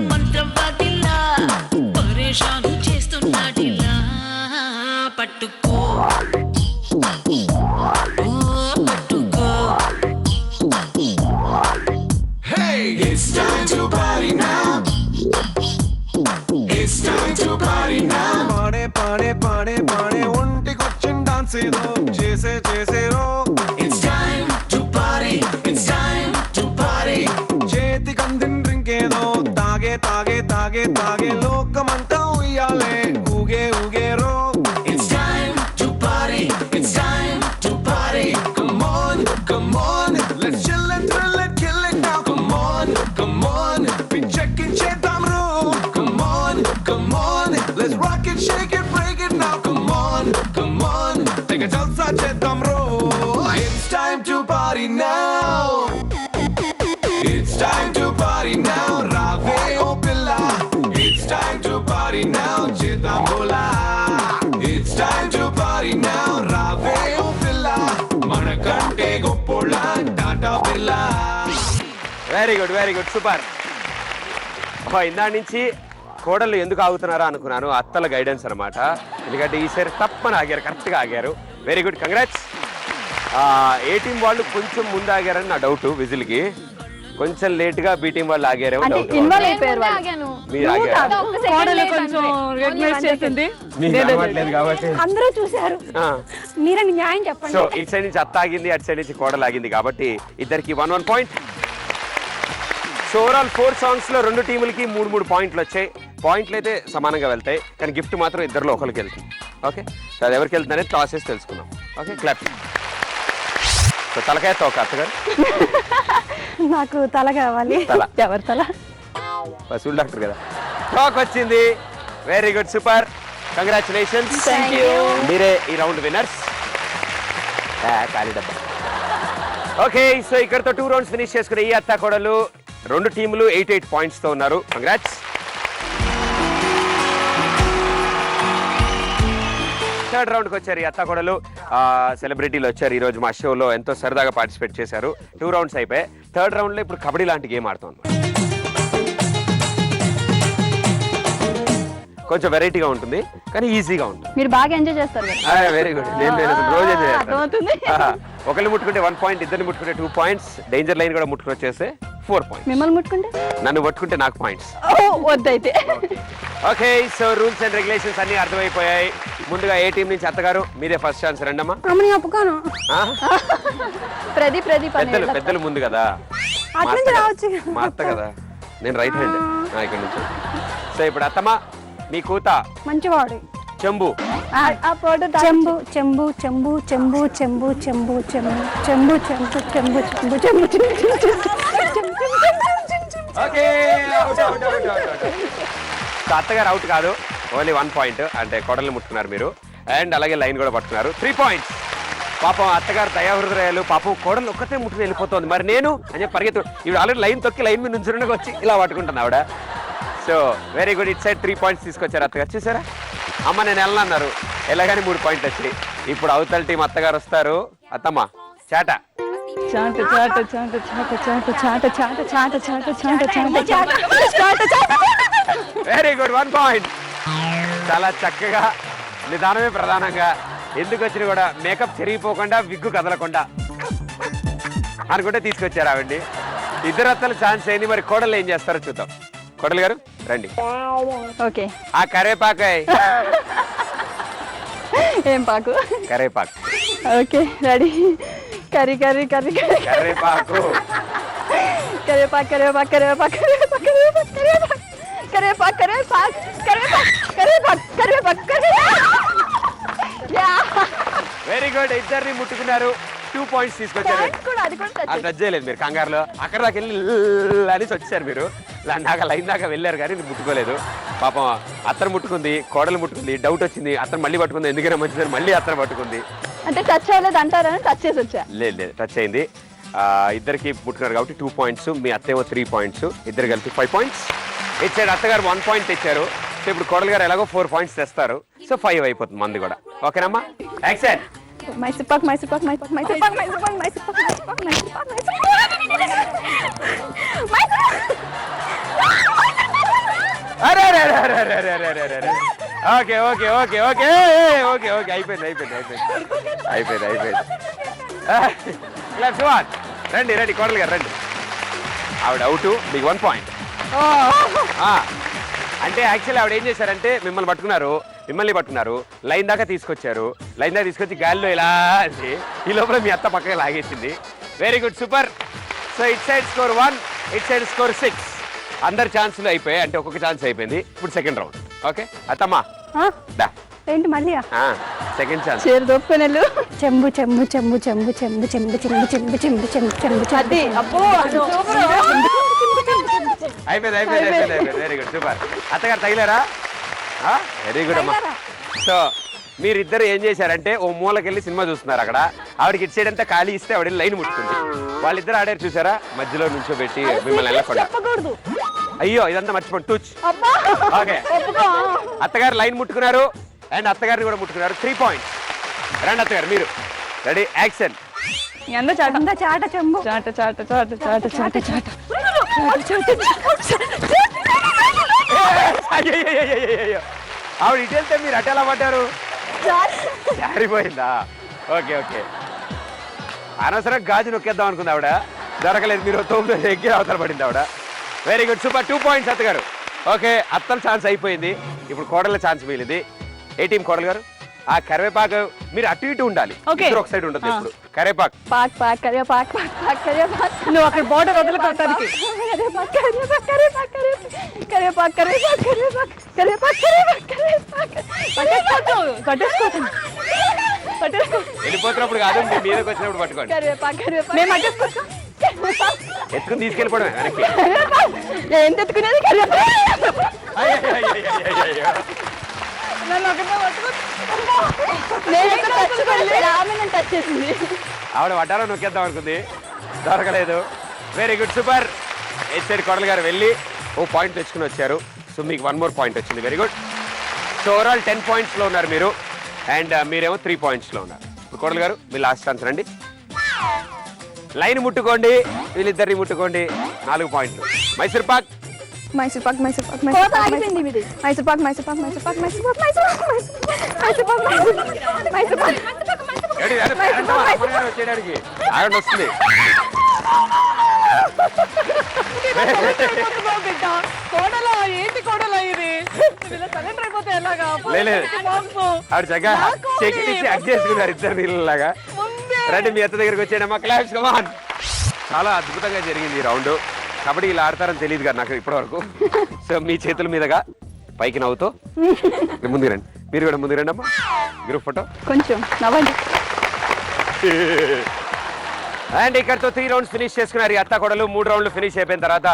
తాగే తాగే లోకమంతా ఉయ్యాలే ఊగే ఊగేరో. It's time to party, it's time to party. Come on, let's chill and thrill and kill it now. Come on, pinchekin cheddam ro. Come on, let's rock it, shake it, break it now. Come on, take a jalsa cheddam ro. It's time to party now. It's time to party now, Rave oh pilla. It's time to party now, cheddam bola. It's time to party now, Rave oh pilla. Manakante goppola, Tata Billa. Very good super. ఇందా నుంచి కోడళ్ళు ఎందుకు ఆగుతున్నారా అనుకున్నాను, అత్తల guidance అనమాట. ఎందుకంటే ఈసారి తప్పని ఆగారు, కరెక్ట్గా ఆగారు. Very good, congrats. A team వాళ్ళు కొంచెం ముందు ఆగారని నా డౌట్, విజిల్కి కొంచెం లేట్గా బి టీం వాళ్ళు ఆగారేమో డౌట్. ఇన్వాల్వ్ అయిపోయారు వాళ్ళు. మీరు ఆగారు కోడలు కొంచెం రికగ్నైజ్ చేసింది. కాబట్టి అందరూ చూశారు, మీరే న్యాయం చెప్పండి. సో ఇటు సైడ్ నుంచి అత్త ఆగింది, అటు సైడ్ నుంచి కోడలు ఆగింది, కాబట్టి ఇద్దరికి 1-1 పాయింట్. సో ఓవరాల్ 4 సాంగ్స్ లో 2 టీములకి 3 పాయింట్లు వచ్చాయి. పాయింట్లు అయితే సమానంగా వెళ్తాయి, కానీ గిఫ్ట్ మాత్రం ఇద్దరిలో ఒకరికి వెళ్తుంది. ఓకే, సో అది ఎవరికి వెళ్తుందనేది టాస్ చేసి తెలుసుకుందాం. Okay, clap. సో తలకాయ తోక అత్తగారు. నాకు తల కావాలి. తల ఎవరి తల? పశువుల డాక్టర్ కదా. టాక్ వచ్చింది. Very good, super, congratulations. మీరే ఈ రౌండ్ విన్నర్స్. ఖాళీ డబ్బా. ఓకే, సో ఇక్కడతో 2 రౌండ్స్ ఫినిష్ చేసుకునే ఈ అత్త కోడలు 2 టీములు 8 పాయింట్స్ తో ఉన్నారు. కంగ్రాట్స్. థర్డ్ రౌండ్కి వచ్చారు ఈ అత్త కోడలు. సెలబ్రిటీలు వచ్చారు ఈ రోజు మా షోలో, ఎంతో సరదాగా పార్టిసిపేట్ చేశారు. 2 రౌండ్స్ అయిపోయాయి. థర్డ్ రౌండ్ లో ఇప్పుడు కబడ్డీ లాంటి గేమ్ ఆడుతాం. కొంచెం వెరైటీగా ఉంటుంది, కానీ ఈజీగా ఉంటుంది. మీరు బాగా ఎంజాయ్ చేస్తారు కదా. Very good. నేను రోజు ఎంజాయ్ అర్థమవుతుంది. చేస్తాను. ఒకళ్ళు ముట్టుకుంటే 1 పాయింట్, ఇద్దరిని ముట్టుకుంటే 2 పాయింట్స్, డేంజర్ లైన్ కూడా ముట్టుకుని వచ్చేస్తే 4 పాయింట్స్. మిమ్మల్ని ముట్టుకుంటే? నన్ను పట్టుకుంటే నాకు పాయింట్స్. వద్దయితే. Okay, so rules and regulations అన్ని అర్థమైపోయాయి. ముందుగా ఏ టీం నుంచి అత్తగారు, మీరే ఫస్ట్ ఛాన్స్ రండమ్మా. అమ్మని ఒప్పుకోను. ప్రదీప్ పెద్దలు ముందు కదా, అటు నుంచి రావచ్చు. మా అత్త కదా, నేను రైట్ హ్యాండ్ ఇక్కడ నుంచి. సో ఇప్పుడు అత్తమ్మ, మీ కూత మంచివాడు. చెంబు. చెంబు చెంబు చెంబు చెంబు చెంబు చెంబు చెంబు చెంబు చెంబు చెంబు చెంబు చెంబు ఓకే, అత్తగారు అవుట్ కాదు, ఓన్లీ 1 పాయింట్. అంటే కొడలు ముట్టుకున్నారు మీరు, అండ్ అలాగే లైన్ కూడా పట్టుకున్నారు. 3 పాయింట్స్. పాపం అత్తగారు దయాహృదయాలు, పాపం కోడలు ఒక్కతే ముట్టుకుని వెళ్ళిపోతుంది. మరి నేను అని చెప్పి పరిగెత్తు, ఇవి ఆల్రెడీ లైన్ తొక్కి లైన్ మీద నుంచి వచ్చి ఇలా పట్టుకుంటుంది ఆవిడ. So very good, it side 3 points తీసుకొచ్చారు అత్తగారు. చూసారా, అమ్మ నేను వెళ్ళనన్నారు, ఎలాగని 3 పాయింట్లు వచ్చాయి. ఇప్పుడు అవతల టీం అత్తగారు వస్తారు. అత్తమ్మ చాట. చాట చాట చాట చాట చాట చాట చాట చాట చాట చాట చాట చాట. Very good, 1 point. చాలా చక్కగా, నిదానమే ప్రధానంగా, ఎందుకు వచ్చినా కూడా మేకప్ చెరిగిపోకుండా, విగ్గు కదలకుండా అనుకుంటే తీసుకొచ్చారు ఆవిడ్ని. ఇద్దరు అత్తలు ఛాన్స్ అయింది. మరి కోడలు ఏం చేస్తారో చూద్దాం. కోడలు గారు రండి. ఓకే, ఆ కరేపాకు. ఏం పాకు? కరేపాకు. Okay, ready. Curry curry curry కరేపాకు. కరేపాకు కరేపాకు కరేపాకు కరేపాకు కరేపాకు కరేపాకు కరేపాకు కరేపాకు కరేపాకు. వెరీ గుడ్, ఇద్దరిని ముట్టుకున్నారు. 2 పాయింట్స్ తీసుకొచ్చారు. అది టచ్ చేయలేదు మీరు కంగారులో, అక్కడ దాకా వెళ్ళి అనేసి వచ్చారు మీరు. నాకు లైన్ దాకా వెళ్ళారు కానీ మీరు ముట్టుకోలేదు. పాపం అత్తను ముట్టుకుంది, కోడలు ముట్టుకుంది, డౌట్ వచ్చింది, అతను మళ్ళీ పట్టుకుంది, ఎందుకైనా మంచిదని మళ్ళీ అత్తను పట్టుకుంది. అంటే టచ్ అవ్వలేదు అంటారని టచ్ చేసి వచ్చా. లేదు, టచ్ అయింది. ఇద్దరికి ముట్టుకున్నారు కాబట్టి 2 పాయింట్స్, మీ అత్తేమో 3 పాయింట్స్, ఇద్దరు కలిపి 5 పాయింట్స్. ఇచ్చాడు అత్తగారు 1 పాయింట్ తెచ్చారు. సో ఇప్పుడు కోడలు గారు ఎలాగో 4 పాయింట్స్ తెస్తారు. సో 5 అయిపోతుంది మంది కూడా. ఓకేనమ్మా, యాక్సెప్ట్. మైసూర్ పాక్ మైసూర్ పాక్ మైసూర్ పాక్ మైసూర్ పాక్ మైసూర్ పాక్ మైసూర్ పాక్ మైసూర్ పాక్ మైసూర్ పాక్ అరే okay okay okay okay okay okay అయిపోయింది అయిపోయింది అయిపోయింది అయిపోయింది అయిపోయింది. రండి రండి కోడలు గారు రండి. ఆవిడ అవుట్, మీకు 1 పాయింట్. అంటే యాక్చువల్లీ ఆవిడ ఏం చేశారంటే మిమ్మల్ని పట్టుకున్నారు, లైన్ దాకా తీసుకొచ్చారు. లైన్ దాకా తీసుకొచ్చి గాలిలో ఇలా అంటే ఈ లోపల మీ అత్త పక్కగా లాగేసింది. Very good, super. So it side score 1, it side score 6. అందరి ఛాన్సులు అయిపోయాయి, అంటే ఒక్కొక్క ఛాన్స్ అయిపోయింది. ఇప్పుడు సెకండ్ రౌండ్. ఓకే అత్తమ్మా ఆ? దా. ఏంటి మళ్ళీ సెకండ్ ఛాన్స్. చీర దొప్పుకొనెళ్ళు. చెంబు చెంబు చెంబు చెంబు చెంబు చెంబు చెంబు చెంబు చెంబు చెంబు చెంబు అది అబ్బో అయిపోయింది. Very good, super. అత్తగారు తగిలారా? వెరీ గుడ్ అమ్మా. సో మీరిద్దరు ఏం చేశారంటే ఓ మూలకెళ్ళి సినిమా చూస్తున్నారు. అక్కడ ఆవిడకి ఇటు సైడ్ అంతా ఖాళీ ఇస్తే ఆవిడ లైన్ ముట్టుకుంది. వాళ్ళిద్దరు ఆడారు చూసారా, మధ్యలో నుంచోబెట్టి మిమ్మల్ని వెళ్ళకుండా. అయ్యో ఇదంతా మర్చిపోండి, టూచ్. ఓకే, అత్తగారు లైన్ ముట్టుకున్నారు అండ్ అత్తగారిని కూడా ముట్టుకున్నారు. 3 పాయింట్స్. రండి అత్తగారు, మీరు రెడీ, యాక్షన్. చాట చెంబు చాట చాట చాట చాట చాట చాట ఆవిడ ఇటు వెళ్తే మీరు అటు ఎలా పడ్డారు? జారిపోయిందా? Okay okay. అనవసరం గాజు నొక్కేద్దాం అనుకుంది ఆవిడ, దొరకలేదు. మీరు తోపు ఎక్కి అవతల పడింది ఆవిడ. Very good, super. 2 పాయింట్స్ అత్తగారు. ఓకే, అత్తల ఛాన్స్ అయిపోయింది. ఇప్పుడు కోడల ఛాన్స్ మిగిలింది. ఏ టీం కోడలు గారు? ఆ కరివేపాకు మీరు అటు ఇటు ఉండాలి, ఇద్దరు ఒక సైడ్ ఉండదు. ఇప్పుడు కరివేపాకు పాక్ పాక్ కరివేపాక్ పాక్ పాక్ కరివేపాక్. నువ్వు అక్కడ బోర్డర్ వదలకొట్టానికి. కరివేపాక్ కరివేపాక్ కరివేపాక్ కరివేపాక్ కరివేపాక్ కరివేపాక్ కరివేపాక్ కట్టేసుకోవచ్చు. వెళ్ళిపోతున్నప్పుడు కాదు, మీ మీదకి వచ్చినప్పుడు పట్టుకోండి. కరివేపాక్ కరివేపాక్ మేము అట్టేసుకోవచ్చు. ఎత్తుకుని తీసుకెళ్ళిపోవడం వెనక్కి. ఏం తెచ్చుకునేది కరివేపాక్. నన్ను ఒకటే పట్టుకో. టచ్ చేసింది. ఆవిడ వడ్డాలో నొక్కేద్దాం అనుకుంది, దొరకలేదు. Very good, super. Eight side కోడలు గారు వెళ్ళి ఓ పాయింట్ తెచ్చుకుని వచ్చారు. సో మీకు 1 more పాయింట్ వచ్చింది. Very good. సో ఓవరాల్ 10 pointsలో ఉన్నారు మీరు, అండ్ మీరేమో 3 pointsలో ఉన్నారు. ఇప్పుడు కోడలు గారు మీ లాస్ట్ ఛాన్స్ రండి. లైన్ ముట్టుకోండి, వీళ్ళిద్దరిని ముట్టుకోండి. 4 పాయింట్లు. మైసూర్ పాక్ మైసూర్ పాక్ మైసూర్ పాక్ మైసూర్ పాక్ మైసూర్ పాక్ మైసూర్ పాక్ మైసూర్ పాక్ మైసూర్ పాక్ మైసూర్ పాక్ మైసూర్ పాక్ వచ్చేయడానికి ఆగండి, వస్తుంది. కోడలా ఏంటి కోడలా ఇది? సరెండర్ అయిపోతే ఎలాగా? లేదు, ఆవిడ చక్కగా చెక్ ఇచ్చి అక్ చేసుకున్నారు ఇద్దరు నీళ్ళలాగా. రండి మీ అత్త దగ్గరికి వచ్చేయడమ్మా. Claps, come on. చాలా అద్భుతంగా జరిగింది ఈ రౌండ్. కబడ్డీ ఇలా ఆడతారని తెలియదు కదా నాకు ఇప్పటివరకు. సో మీ చేతుల మీదుగా పైకి నవ్వుతూ ముందుకు రండి. మీరు కూడా ముందుకు రండి అమ్మా. గ్రూప్ ఫోటో కొంచెం నవ్వండి. అండ్ ఇక్కడతో 3 rounds ఫినిష్ చేసుకున్నారు ఈ అత్త కొడలు. 3 rounds ఫినిష్ అయిపోయిన తర్వాత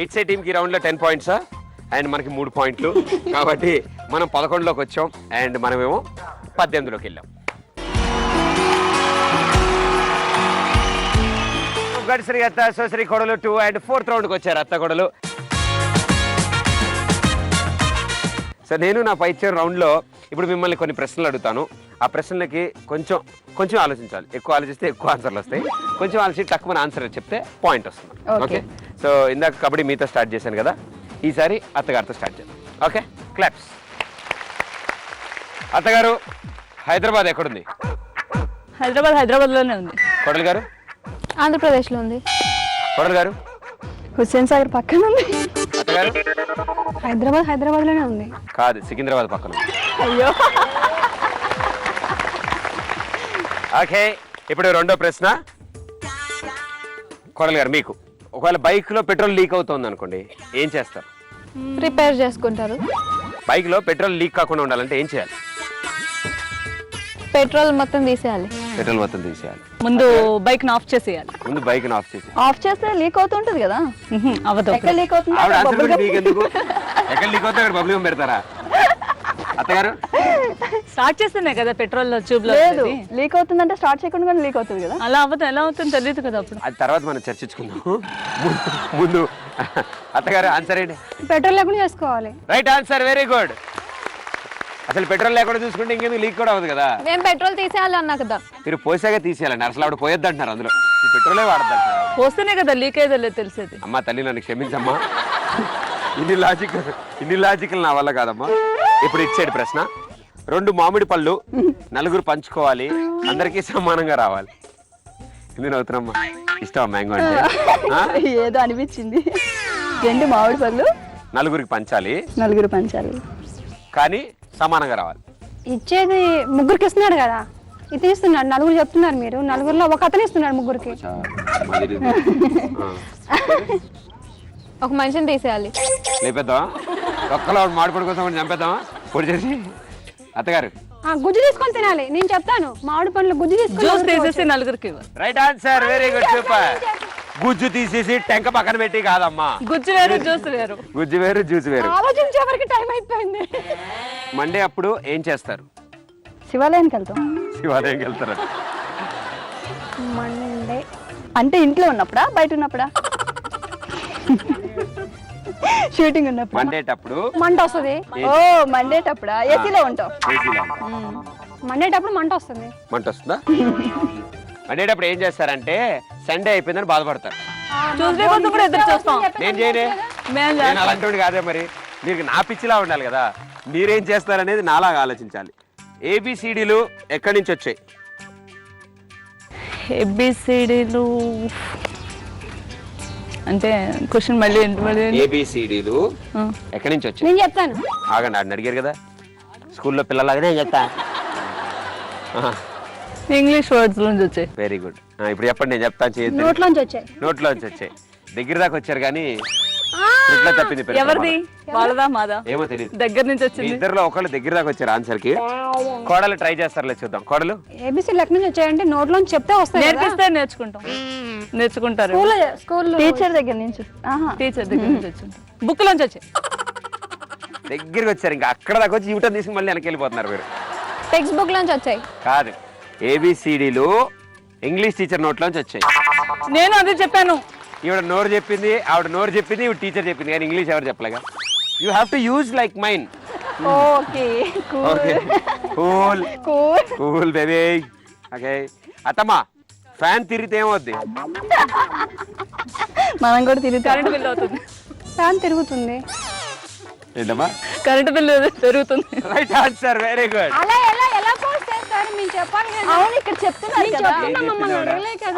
ఇట్సే టీంకి ఈ రౌండ్లో 10 points అండ్ మనకి 3 points. కాబట్టి మనం 11లోకి వచ్చాం అండ్ మనమేమో 18లోకి వెళ్ళాం. గడిసరి అత్త సోసరి కొడలు 2 అండ్ 4th roundకి వచ్చారు అత్త కొడలు. సో నేను నా పై ఇచ్చే రౌండ్లో ఇప్పుడు మిమ్మల్ని కొన్ని ప్రశ్నలు అడుగుతాను. ఆ ప్రశ్నలకి కొంచెం ఆలోచించాలి. ఎక్కువ ఆలోచిస్తే ఎక్కువ ఆన్సర్లు వస్తాయి, కొంచెం ఆలోచించి తక్కువ ఆన్సర్ చెప్తే పాయింట్ వస్తుంది. ఓకే, సో ఇందాక కబడ్డీ మీతో స్టార్ట్ చేశాను కదా, ఈసారి అత్తగారితో స్టార్ట్ చేద్దాం. Okay, claps. అత్తగారు హైదరాబాద్ ఎక్కడుంది? హైదరాబాద్లోనే ఉంది. కొడలు గారు? ఆంధ్రప్రదేశ్లో ఉంది. కొడలు గారు? హుస్సేన్ సాగర్ పక్కన ఉంది. అత్తగారు? హైదరాబాద్లోనే ఉంది. కాదు, సికింద్రాబాద్ పక్కన. అయ్యో. ఓకే, ఇప్పుడు రెండో ప్రశ్న. కొడలు గారు మీకు ఒకవేళ బైక్లో పెట్రోల్ లీక్ అవుతుంది అనుకోండి, ఏం చేస్తారు? రిపేర్ చేసుకుంటారు. బైక్లో పెట్రోల్ లీక్ కాకుండా ఉండాలంటే ఏం చేయాలి? పెట్రోల్ మొత్తం తీసేయాలి. పెట్రోల్ మొత్తం తీసేయాలి. ముందు బైక్ ఆఫ్ చేసేయాలి. ముందు బైక్ ఆఫ్ చేసి. ఆఫ్ చేస్తే లీక్ అవుతుంటది కదా. అవదు. ఎక్కడ లీక్ అవుతుంది? ఆవిడ ఆన్సర్ కూడా మీకెందుకు? ఎక్కడ లీక్ అవుతుంది అక్కడ బబుల్ పెడతారా అత్తగారు? స్టార్ట్ చేస్తేనే కదా పెట్రోల్ ట్యూబ్ లో లేదు, లీక్ అవుతుందంటే స్టార్ట్ చేయకుండా కూడా లీక్ అవుతుంది కదా. అలా అవ్వదు. ఎలా అవుతుంది తెలియదు కదా. అప్పుడు అది తర్వాత మనం చర్చించుకుందాం. ముందు అత్తగారు ఆన్సర్ ఏంటి? పెట్రోల్ లేకుండా చేసుకోవాలి. Right answer, very good. అసలు పెట్రోల్ లేకుండా చూసుకుంటే ఇంకేందుకు లీక్ కూడా అవ్వదు కదా. మేము పెట్రోల్ తీసేయాలి అన్నా కదా. మీరు పోసాగా తీసేయాలండి. అసలు ఆవిడ పోయొద్దు అంటున్నారు, అందులో ఈ పెట్రోలే వాడద్దు అంటున్నారు. పోస్తేనే కదా లీక్ అయ్యేది తెలిసేది. అమ్మా తల్లి నన్ను క్షమించమ్మా, ఇన్ని లాజికల్ నా వల్ల కాదమ్మా. ఇప్పుడు ఇచ్చేడు ప్రశ్న. 2 మామిడి పళ్ళు నలుగురు పంచుకోవాలి, అందరికీ సమానంగా రావాలి. ఎందుకు నవ్వుతున్నామ్మా? ఇష్టమా మ్యాంగో అంటే? ఏదో అనిపించింది. 2 మామిడి పళ్ళు నలుగురికి పంచాలి, నలుగురు పంచాలి, కానీ సమానంగా రావాలి. ఇచ్చేది ముగ్గురికి ఇస్తున్నాడు కదా, ఇది ఇస్తున్నాడు. నలుగురు చెప్తున్నారు మీరు, నలుగురిలో ఒక అతను ఇస్తున్నాడు ముగ్గురికి. ఒక మనిషిని తీసేయాలి. లేపేద్దామా? ఒక్కలో మామిడిపండు కోసం చంపేద్దామా? పొడి చేసి. అత్తగారు గుజ్జు తీసుకొని తినాలి. నేను చెప్తాను, మామిడి పండ్లు గుజ్జు జ్యూస్ తీసుకొని తీసేసి నలుగురికి ఇవ్వు. Right answer, very good, super. గుజ్జు తీసేసి టెంక పక్కన పెట్టి కాదమ్మా, గుజ్జు వేరు జ్యూస్ వేరు. గుజ్జు వేరు జ్యూస్ వేరు. ఆలోచించే వరకు టైం అయిపోయింది. మండే అప్పుడు ఏం చేస్తారు? శివాలయానికి వెళ్తాం. శివాలయంకి వెళ్తారు. మండే అంటే ఇంట్లో ఉన్నప్పుడా బయట ఉన్నప్పుడా? షూటింగ్ ఉన్నప్పుడు. మండేటప్పుడు మంట వస్తుంది. ఓ మండేటప్పుడా? ఏసీలో ఉంటాం. ఏసీలో ఉంటారు. మండేటప్పుడు మంట వస్తుంది. మంట వస్తుందా? మండేటప్పుడు ఏం చేస్తారంటే సండే అయిపోయిందని బాధపడతారు. ట్యూస్డే కోసం కూడా ఎదురు చూస్తాం. నేను చేయనే, మేము నేను అలాంటి కాదే. మరి మీరు నా పిచ్చిలా ఉండాలి కదా, మీరేం చేస్తారనేది నాలాగా ఆలోచించాలి. ఏబిసిడీలు ఎక్కడి నుంచి వచ్చాయి? ఏబిసిడీలు అంటే క్వశ్చన్ మళ్ళీ ఏబిసిడీలు ఎక్కడి నుంచి వచ్చాయి? నేను చెప్తాను. ఆగండి, ఆడిని అడిగారు కదా స్కూల్లో పిల్లలాగానే చెప్తా. ఇంగ్లీష్ వర్డ్స్ నుంచి వచ్చాయి. Very good. ఇప్పుడు చెప్పండి, నేను చెప్తాను. చేయొద్దు. నోట్లోంచి వచ్చాయి. నోట్లోంచి వచ్చాయి. దగ్గర దాకా వచ్చారు కానీ ఇట్లా తప్పింది. పెద్ద ఎవరిది? వాళ్ళదా మాదా? ఏమో తెలియదు. దగ్గర నుంచి మీ వచ్చింది. ఇద్దరులో ఒకళ్ళు దగ్గర దాకా వచ్చారు ఆన్సర్ కి. కోడలు ట్రై చేస్తారులే, చూద్దాం. కోడలు ఏబిసి లెక్క నుంచి వచ్చాయంటే నోట్లోంచి చెప్తే వస్తాయి. నేర్పిస్తే నేర్చుకుంటాం. నేర్చుకుంటారు. స్కూల్ టీచర్ దగ్గర నుంచి. టీచర్ దగ్గర నుంచి వచ్చింది. బుక్ లోంచి వచ్చాయి. దగ్గరికి వచ్చారు, ఇంకా అక్కడ దాకా వచ్చి యూటర్న్ తీసుకుని మళ్ళీ వెనక్కి వెళ్ళిపోతున్నారు మీరు. టెక్స్ట్ బుక్ లోంచి వచ్చాయి. కాదు, ఏబిసిడీలు ఇంగ్లీష్ టీచర్ నోట్లోంచి వచ్చాయి. నేను అదే చెప్పాను. ఈవిడ నోరు చెప్పింది, ఆవిడ నోరు చెప్పింది, ఈవిడ టీచర్ చెప్పింది, కానీ ఇంగ్లీష్ ఎవరు చెప్పలేగా. You have to use like mind. Okay okay, cool cool baby. Okay అత్తమ్మా, ఫ్యాన్ తిరిగితే ఏమవుద్ది? మనం కూడా తిరుగుతాం. కరెంట్ బిల్ అవుతుంది. ఫ్యాన్ తిరుగుతుంది. ఏంటమ్మా? కరెంట్ బిల్ పెరుగుతుంది. Right answer, very good. అలా ఎలా పోస్ట్ చేస్తారు మీరు చెప్పాలి కదా. అవును, ఇక్కడ చెప్తున్నారు కదా.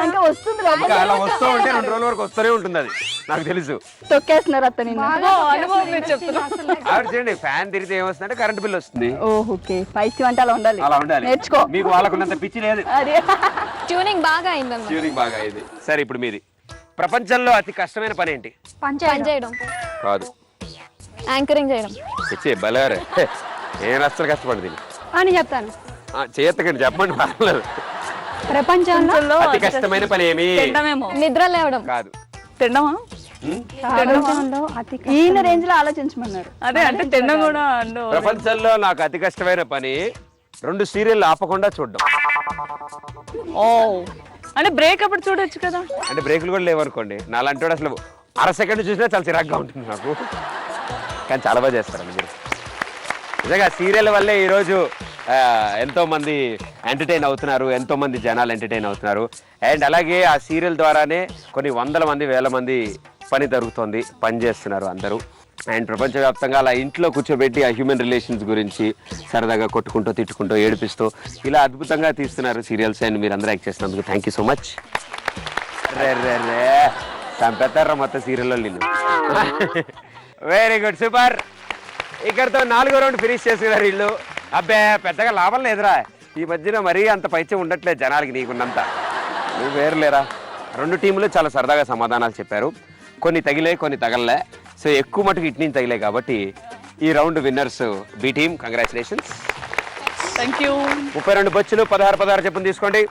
అంటే వస్తుంది రా. ఇంకా అలా వస్తూ ఉంటే 2 రోజుల వరకు వస్తూనే ఉంటుంది, అది నాకు తెలుసు. తొక్కేస్తున్నారు అత్త నిన్ను. అనుభవం మీరు చెప్తున్నారు. ఆవిడ చేయండి, ఫ్యాన్ తిరిగితే ఏమొస్తుందంటే కరెంట్ బిల్ వస్తుంది. ఓకే, పైకి అంటే అలా ఉండాలి. అలా ఉండాలి. నేర్చుకో. మీకు వాళ్ళకున్నంత పిచ్చి లేదు. అదే ట్యూనింగ్ బాగా అయిందన్నమాట. ట్యూనింగ్ బాగా అయింది. సరే, ఇప్పుడు మీది. ప్రపంచంలో అతి కష్టమైన పని ఏంటి? పని చేయడం. కాదు, యాంకరింగ్ చేయడం. తెచ్చే బలరే. నేను అసలు కష్టపడి దీన్ని అని చెప్తాను. చేయత్తకండి, చెప్పండి, పర్లేదు. ప్రపంచంలో అతి కష్టమైన పని ఏమి? తినడమేమో. నిద్ర లేవడం. కాదు. తినడమా? ప్రపంచంలో అతి ఈయన రేంజ్ లో ఆలోచించమన్నారు. అదే అంటే తినడం కూడా. ప్రపంచంలో నాకు అతి కష్టమైన పని 2 సీరియల్ ఆపకుండా చూడడం. ఓ అంటే బ్రేక్ అప్పుడు చూడొచ్చు కదా. అంటే బ్రేకులు కూడా లేవనుకోండి, నాలాంటి వాడు అసలు అర సెకండ్ చూసినా చాలా చిరాగ్గా ఉంటుంది నాకు. కానీ చాలా బాగా చేస్తారండి మీరు. నిజంగా సీరియల్ వల్లే ఈరోజు ఎంతో మంది ఎంటర్టైన్ అవుతున్నారు, ఎంతో మంది జనాలు ఎంటర్టైన్ అవుతున్నారు. అండ్ అలాగే ఆ సీరియల్ ద్వారానే కొన్ని వందల మంది, వేల మంది పని జరుగుతుంది, పని చేస్తున్నారు అందరూ. అండ్ ప్రపంచవ్యాప్తంగా అలా ఇంట్లో కూర్చోబెట్టి ఆ హ్యూమన్ రిలేషన్స్ గురించి సరదాగా కొట్టుకుంటూ, తిట్టుకుంటూ, ఏడిపిస్తూ ఇలా అద్భుతంగా తీస్తున్నారు సీరియల్స్. అండ్ మీరు అందరూ యాక్ట్ చేసినందుకు థ్యాంక్ యూ సో మచ్. చంపేస్తారా మొత్తం సీరియల్లో నేను. Very good, super. ఇక్కడితో 4వ రౌండ్ ఫినిష్ చేస్తున్నారు వీళ్ళు. అబ్బే, పెద్దగా లాభం లేదురా ఈ మధ్యన, మరీ అంత పైచే ఉండట్లేదు జనాలకి నీకున్నంత. నువ్వు వేరులేరా. 2 టీములు చాలా సరదాగా సమాధానాలు చెప్పారు. కొన్ని తగిలే, కొన్ని తగలలే. సో ఎక్కువ మటుకు ఇటు నుంచి తగిలే కాబట్టి ఈ round winners B team. Congratulations. Thank you. 32 బొచ్చులు 16 చెప్పులు తీసుకోండి.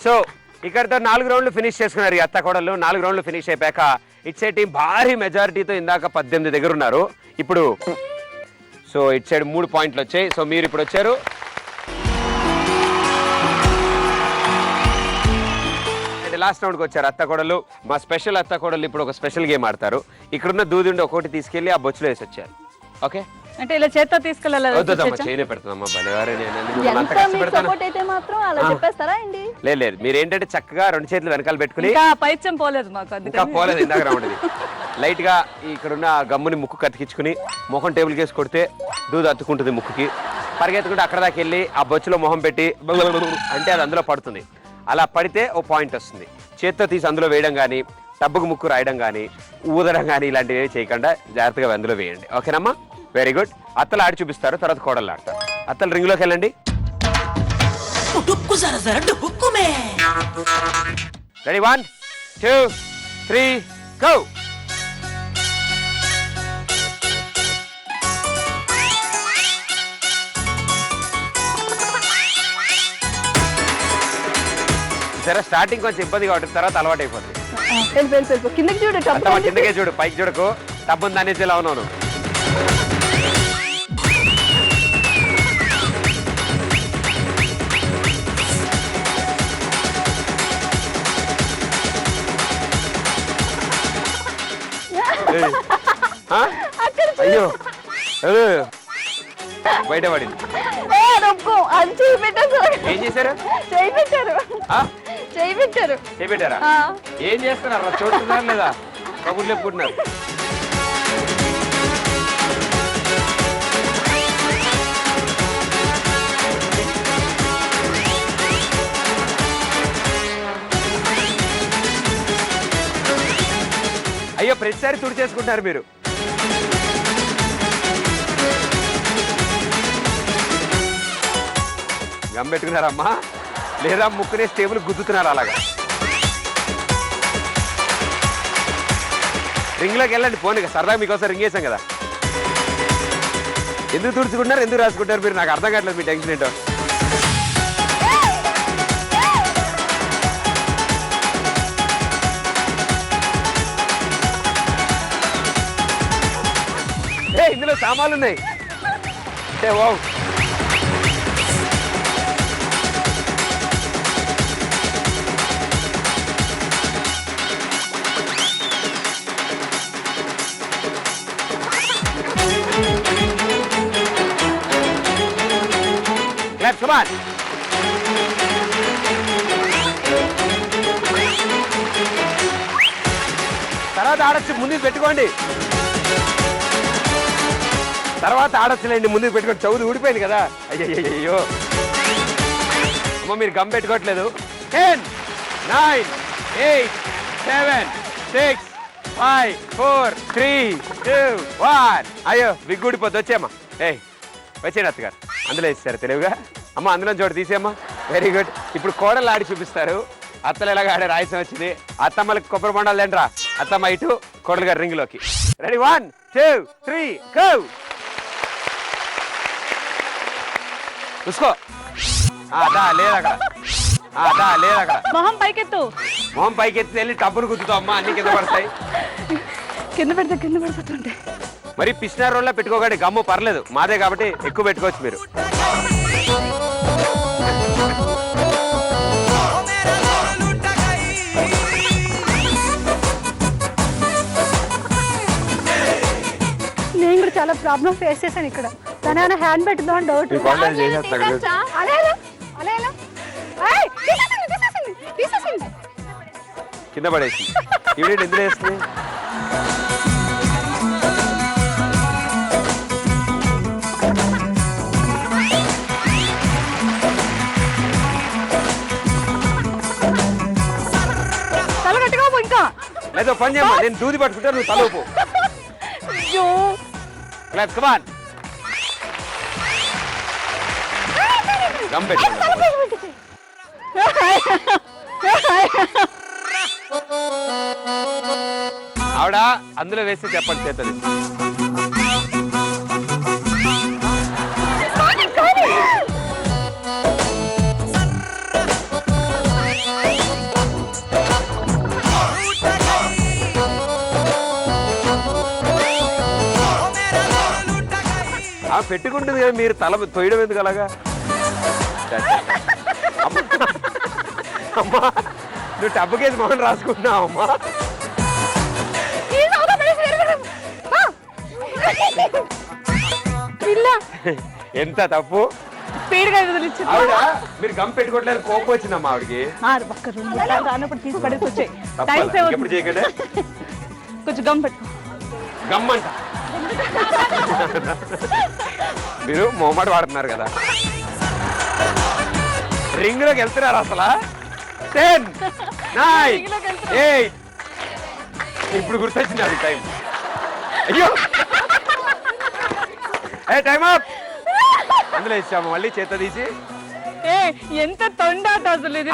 సో ఇక్కడితో 4 రౌండ్లు ఫినిష్ చేసుకున్నారు ఈ అత్త కోడళ్ళు. 4 రౌండ్లు ఫినిష్ అయిపోయాక ఇట్ సైడ్ టీం భారీ మెజారిటీతో ఇందాక 18 దగ్గర ఉన్నారు. ఇప్పుడు సో ఇట్ సైడ్ 3 పాయింట్లు వచ్చాయి. సో మీరు ఇప్పుడు వచ్చారు. లాస్ట్ రౌండ్కి వచ్చారు అత్త కోడళ్ళు. మా స్పెషల్ అత్త కోడళ్ళు ఇప్పుడు ఒక స్పెషల్ గేమ్ ఆడతారు. ఇక్కడున్న దూదుండి ఒకటి తీసుకెళ్ళి ఆ బొచ్చులో వేసి వచ్చారు. ఓకే, అంటే ఇలా చేత్తో తీసుకెళ్ళాలి. వద్దమ్మా, చేయనే పెడతామమ్మా. భలేవారే, ఎంత మీకు సపోర్ట్ అయితే మాత్రం అలా చెప్పేస్తారా ఏంటి? లేదు, మీరు ఏంటంటే చక్కగా 2 చేతులు వెనకాల పెట్టుకుని. ఇంకా పైత్యం పోలేదు మాకు, ఇంకా పోలేదు. ఇందాక రౌండ్ ఇది లైట్ గా ఇక్కడున్న గమ్ముని ముక్కు కతికించుకుని మొహం టేబుల్ కేసి కొడితే దూది అత్తుకుంటుంది ముక్కుకి. పరిగెత్తుకుంటే అక్కడ దాకా వెళ్ళి ఆ బొచ్చులో మొహం పెట్టి అంటే అది అందులో పడుతుంది. అలా పడితే ఓ పాయింట్ వస్తుంది. చేత్తో తీసి అందులో వేయడం కానీ, టబ్బుకు ముక్కు రాయడం కానీ, ఊదడం కానీ ఇలాంటివి చేయకుండా జాగ్రత్తగా అందులో వేయండి. ఓకేనమ్మా? Very good. అత్తలు ఆడి చూపిస్తారు, తర్వాత కోడళ్ళు ఆడతారు. అత్తలు రింగ్లోకి వెళ్ళండి. Ready, 1 2 3 go. సరే స్టార్టింగ్ కొంచెం ఇబ్బందిగా ఉంటుంది, తర్వాత అలవాటు అయిపోతుంది. వెళ్ళిపో కిందకి చూడు అత్తమ్మ కిందకే చూడు, పైకి చూడకు, టబ్బుని దాన్ని ఇలా ఉన్నాను. అయ్యో బయట పడింది. అది చేయి పెట్టారు. ఏం చేశారు? చేయి పెట్టారు. చేయి పెట్టారు. చేపెట్టారా? ఏం చేస్తున్నారు? చూస్తున్నారు లేదా? కబుర్లు చెప్పుకుంటున్నారు. అయ్యో ప్రతిసారి తుడి చేసుకుంటారు మీరు. గమ్ పెట్టుకున్నారమ్మా లేదా ముక్కునే టేబుల్ గుద్దుతున్నారు అలాగా? రింగ్లోకి వెళ్ళండి, పోనీ సరదాగా మీకోసం రింగ్ వేసాం కదా. ఎందుకు తుడుచుకుంటారు, ఎందుకు రాసుకుంటారు మీరు? నాకు అర్థం కావట్లేదు మీ టెన్షన్ ఏంటో. ఇందులో సామాన్లు ఉన్నాయి. Wow, come on. తర్వాత ఆడొచ్చు, ముందుకు పెట్టుకోండి. తర్వాత ఆడొచ్చులేండి, ముందుకు పెట్టుకోండి. చౌదు ఊడిపోయింది కదా. అయ్యో అమ్మ మీరు గమ్ పెట్టుకోవట్లేదు. 10 9 8 7 6 5 4 3 2 1. అయ్యో విగ్గు ఊడిపోద్ది. వచ్చేమ్మా. వచ్చేయండి అత్తగారు. అందులో ఇస్తారు తెలివిగా. అమ్మ అందులో చోటు తీసేమ్మా. Very good. ఇప్పుడు కోడలు ఆడి చూపిస్తారు. అత్తలు ఎలాగ ఆడే రాయసం వచ్చింది. అత్తమ్మలకి కొబ్బరి బొండాలు తింటరా. అత్తమ్మ ఇటు, కోడలు గారు రింగ్లోకి. Ready 1 2 3 go. చూసుకో. లేదు అక్కడ, లేదు అక్కడ. మొహం పైకెత్తు. మొహం పైకెత్తి వెళ్ళి టబ్బును గుద్దుతావు అమ్మా, అన్ని కింద పడతాయి. కింద పెడుతుంటే మరి పిచ్చినారు రోల్లో పెట్టుకోకండి, గమ్ము పర్లేదు, మాదే కాబట్టి ఎక్కువ పెట్టుకోవచ్చు మీరు. నేను కూడా చాలా ప్రాబ్లమ్ ఫేస్ చేశాను ఇక్కడ. తన ఏమైనా హ్యాండ్ పెట్టుదాం అని డౌట్. కింద పడేసి ఈవిడ ఎందులో వేస్తుంది? తల కట్టుకోపో. ఇంకా లేదో పని చేయమ్మా, నేను దూది పట్టుకుంటా, నువ్వు తలపు. గమ్ పెట్టు. ఆవిడ అందులో వేస్తే చెప్పండి చేతది. పెట్టుకుంటుంది కదా, మీరు తల తొయ్యడం ఎందుకు అలాగా? అమ్మా నువ్వు టబ్బుకేసి మొహం రాసుకుంటున్నావు అమ్మా. ఎంత తప్పు. ఆవిడ మీరు గమ్ పెట్టుకోవట్లేదు, కోపం వచ్చిందమ్మా ఆవిడకి. ఎప్పుడు చేయకండి. కొంచెం గమ్ పెట్టుకో. గమ్ అంట. మీరు మొహమాట వాడుతున్నారు కదా. రింగ్ లోకి వెళ్తున్నారు అసలు. 10 9 8. ఇప్పుడు గుర్తొచ్చింది అది టైం. అయ్యో టైం అప్. అందులో ఇచ్చాము మళ్ళీ చేత తీసి. ఎంత తొండాట అసలు ఇది.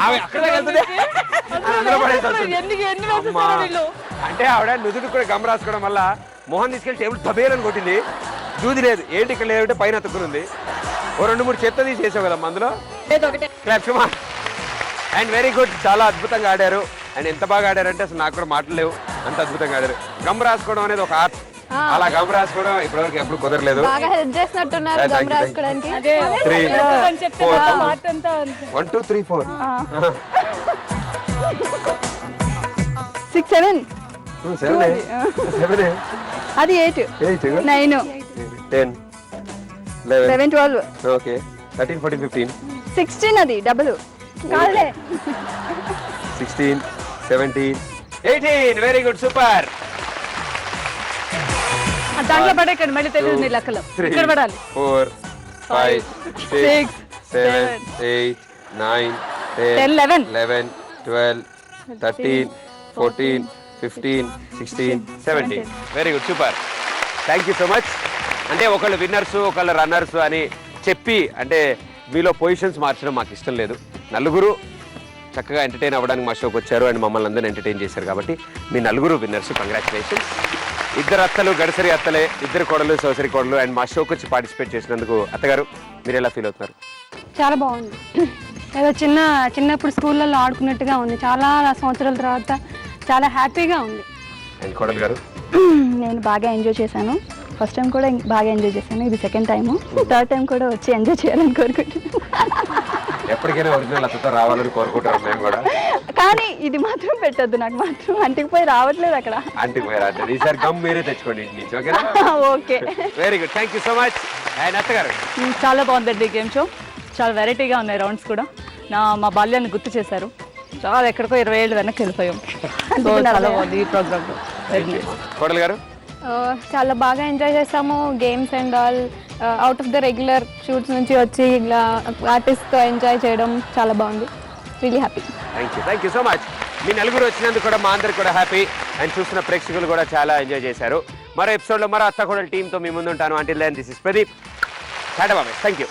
అంటే ఆవిడ నుదుడు కూడా గమ్ రాసుకోవడం వల్ల మోహన్ తీసుకెళ్ళి టేబుల్ తబేలని కొట్టింది. దూది లేదు, ఏంటి ఇక్కడ లేదంటే పైన అతుక్కునుంది. ఓ 2 3 చెత్త తీసేసావు కదమ్మా అందులో. క్లాప్. అండ్ వెరీ గుడ్, చాలా అద్భుతంగా ఆడారు. అండ్ ఎంత బాగా ఆడారంటే అసలు నాకు కూడా మాటలు లేవు, అంత అద్భుతంగా ఆడారు. గమ్ రాసుకోవడం అనేది ఒక ఆర్ట్, అలా గమ్ రాసుకోవడం ఇప్పటివరకు ఎప్పుడు కుదరలేదు. బాగా హెల్ప్ చేసినట్టున్నారు Thank you, గమ్ thank you. రాసుకోవడానికి. 3 4 1 2 3 4 6 7 7 అది 8 8 9 10 11 11 12 ఓకే 13 14 15 16 అది డబుల్ కాదులే 16 17 18 వెరీ గుడ్, సూపర్. దాంట్లో పడేకండి, మళ్ళీ తెలియదు నీ లెక్కలు. ఇక్కడ పడాలి. 4 5 6 7 8 9 10 11 11 12 13 14 15 16 17 very good, super. Thank you so much. అంటే ఒకళ్ళు విన్నర్స్ ఒకళ్ళు రన్నర్స్ అని చెప్పి అంటే మీలో పొజిషన్స్ మార్చడం మాకు ఇష్టం లేదు. నలుగురు చక్కగా ఎంటర్టైన్ అవ్వడానికి మా షోకి వచ్చారు అండ్ మమ్మల్ని అందరూ ఎంటర్టైన్ చేశారు కాబట్టి మీ నలుగురు విన్నర్స్, కంగ్రాచులేషన్స్. ఇద్దరు అత్తలు గడసరి అత్తలే, ఇద్దరు కోడలు సోసరి కోడలు అండ్ మా షోకి వచ్చి పార్టిసిపేట్ చేసినందుకు అత్తగారు మీరు ఎలా ఫీల్ అవుతున్నారు? చాలా బాగుంది. ఏదో చిన్నప్పుడు స్కూళ్ళల్లో ఆడుకున్నట్టుగా ఉంది. చాలా సంవత్సరాల తర్వాత చాలా హ్యాపీగా ఉంది. అండ్ కోడలు గారు? నేను బాగా ఎంజాయ్ చేశాను. ఫస్ట్ టైం కూడా బాగా ఎంజాయ్ చేశాను. ఇది సెకండ్ టైము. థర్డ్ టైం కూడా వచ్చి ఎంజాయ్ చేయాలని కోరుకుంటున్నాను. ఎప్పటికైనా ఒరిజినల్ అత్తతో రావాలని కోరుకుంటారు మేము కూడా. కానీ ఇది మాత్రం పెట్టద్దు, నాకు మాత్రం అంటికి పోయి రావట్లేదు అక్కడ. అంటికి పోయారు అంటే ఈసారి గమ్ మీరే తెచ్చుకోండి ఇంటి నుంచి, ఓకేనా? Okay, very good, thank you so much. And అత్తగారు? చాలా బాగుందండి గేమ్ షో. చాలా వెరైటీగా ఉన్నాయి రౌండ్స్ కూడా. మా బాల్యాన్ని గుర్తు చేశారు. చాలా ఎక్కడికో 20 ఏళ్ళు వెనక్కి వెళ్ళిపోయాం. చాలా బాగుంది ఈ ప్రోగ్రామ్. కోడలు గారు? చాలా బాగా ఎంజాయ్ చేసాము. Games and all out of the regular shoots నుంచి వచ్చి ఇలా ఆర్టిస్ట్తో ఎంజాయ్ చేయడం చాలా బాగుంది. Really happy. Thank you so much. మీ నలుగురు వచ్చినందుకు కూడా మా అందరికి కూడా హ్యాపీ అండ్ చూసిన ప్రేక్షకులు కూడా చాలా ఎంజాయ్ చేశారు. మరో ఎపిసోడ్లో మరో అత్త కోడలు టీంతో మీ ముందు ఉంటాను. Until then this is Pradeep. Tata bye. Thank you.